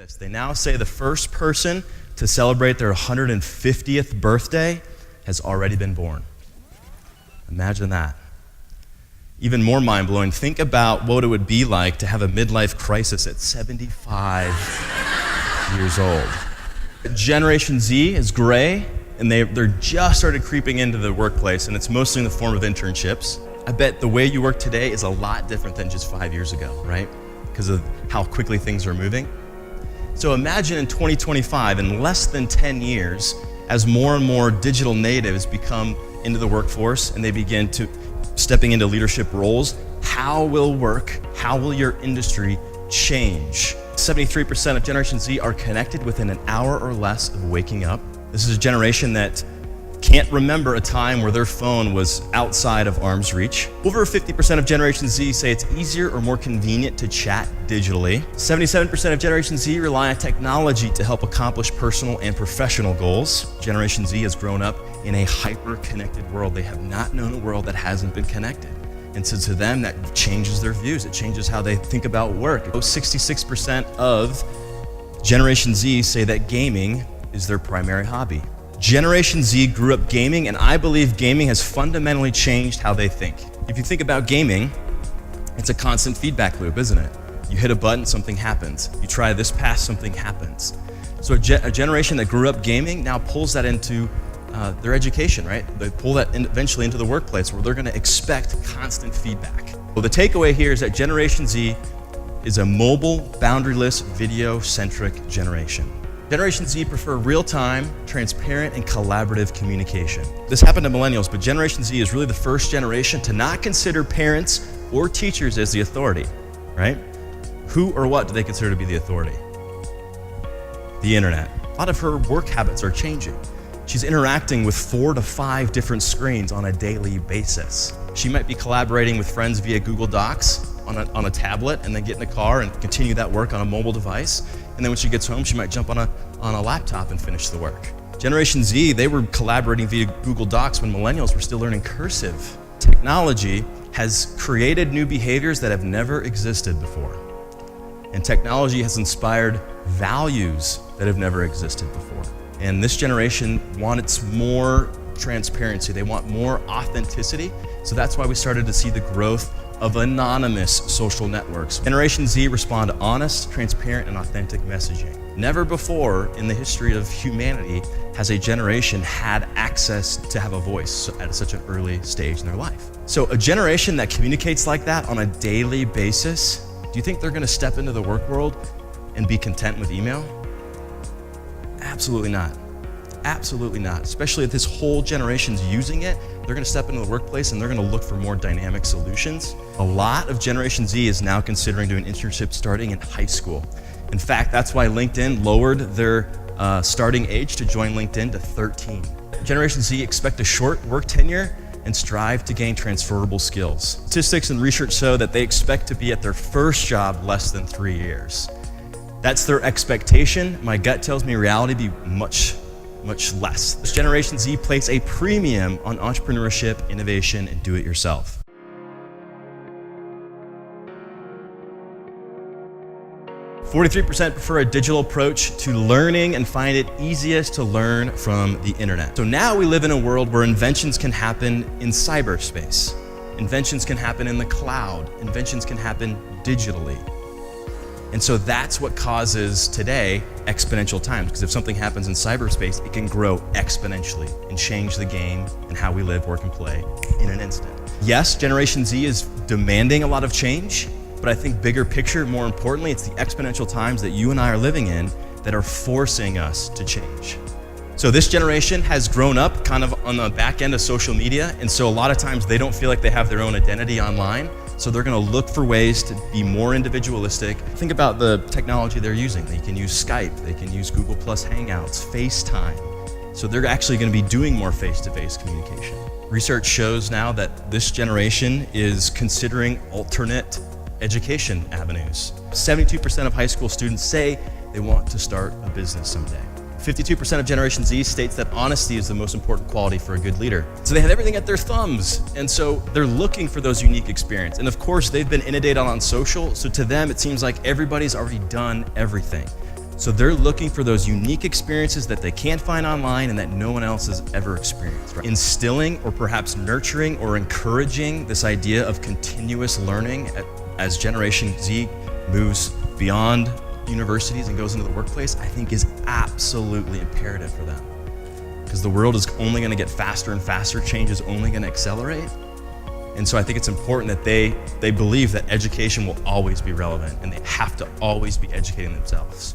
this. They now say the first person to celebrate their 150th birthday has already been born. Imagine that. Even more mind-blowing, think about what it would be like to have a midlife crisis at 75 years old. Generation Z is gray, and they're just started creeping into the workplace, and it's mostly in the form of internships. I bet the way you work today is a lot different than just 5 years ago, right? Because of how quickly things are moving. So imagine in 2025, in less than 10 years, as more and more digital natives become into the workforce and they begin to stepping into leadership roles, how will your industry change? 73% of Generation Z are connected within an hour or less of waking up. This is a generation that can't remember a time where their phone was outside of arm's reach. Over 50% of Generation Z say it's easier or more convenient to chat digitally. 77% of Generation Z rely on technology to help accomplish personal and professional goals. Generation Z has grown up in a hyper-connected world. They have not known a world that hasn't been connected. And so to them, that changes their views. It changes how they think about work. 66% of Generation Z say that gaming is their primary hobby. Generation Z grew up gaming, and I believe gaming has fundamentally changed how they think. If you think about gaming, it's a constant feedback loop, isn't it? You hit a button, something happens. You try this pass, something happens. So a generation that grew up gaming now pulls that into their education, right? They pull that eventually into the workplace where they're gonna expect constant feedback. Well, the takeaway here is that Generation Z is a mobile, boundaryless, video-centric generation. Generation Z prefer real-time, transparent, and collaborative communication. This happened to millennials, but Generation Z is really the first generation to not consider parents or teachers as the authority, right? Who or what do they consider to be the authority? The internet. A lot of her work habits are changing. She's interacting with 4 to 5 different screens on a daily basis. She might be collaborating with friends via Google Docs on a tablet, and then get in the car and continue that work on a mobile device. And then when she gets home, she might jump on a laptop and finish the work. Generation Z, they were collaborating via Google Docs when millennials were still learning cursive. Technology has created new behaviors that have never existed before. And technology has inspired values that have never existed before. And this generation wants more transparency. They want more authenticity. So that's why we started to see the growth of anonymous social networks. Generation Z respond to honest, transparent, and authentic messaging. Never before in the history of humanity has a generation had access to have a voice at such an early stage in their life. So a generation that communicates like that on a daily basis, do you think they're gonna step into the work world and be content with email? Absolutely not. Absolutely not. Especially if this whole generation's using it, they're gonna step into the workplace and they're gonna look for more dynamic solutions. A lot of Generation Z is now considering doing internships starting in high school. In fact, that's why LinkedIn lowered their starting age to join LinkedIn to 13. Generation Z expect a short work tenure and strive to gain transferable skills. Statistics and research show that they expect to be at their first job less than 3 years. That's their expectation. My gut tells me reality be much less. This Generation Z place a premium on entrepreneurship, innovation, and do-it-yourself. %43% prefer a digital approach to learning and find it easiest to learn from the internet. So now we live in a world where inventions can happen in cyberspace. Inventions can happen in the cloud. Inventions can happen digitally. And so that's what causes today exponential times, because if something happens in cyberspace, it can grow exponentially and change the game and how we live, work, and play in an instant. Yes, Generation Z is demanding a lot of change, but I think bigger picture, more importantly, it's the exponential times that you and I are living in that are forcing us to change. So this generation has grown up kind of on the back end of social media, and so a lot of times they don't feel like they have their own identity online. So they're gonna look for ways to be more individualistic. Think about the technology they're using. They can use Skype, they can use Google Plus Hangouts, FaceTime. So they're actually gonna be doing more face-to-face communication. Research shows now that this generation is considering alternate education avenues. 72% of high school students say they want to start a business someday. 52% of Generation Z states that honesty is the most important quality for a good leader. So they have everything at their thumbs, and so they're looking for those unique experiences. And of course, they've been inundated on social, so to them, it seems like everybody's already done everything. So they're looking for those unique experiences that they can't find online and that no one else has ever experienced. Right? Instilling or perhaps nurturing or encouraging this idea of continuous learning as Generation Z moves beyond universities and goes into the workplace, I think is absolutely imperative for them. Because the world is only going to get faster and faster, change is only going to accelerate. And so I think it's important that they believe that education will always be relevant and they have to always be educating themselves.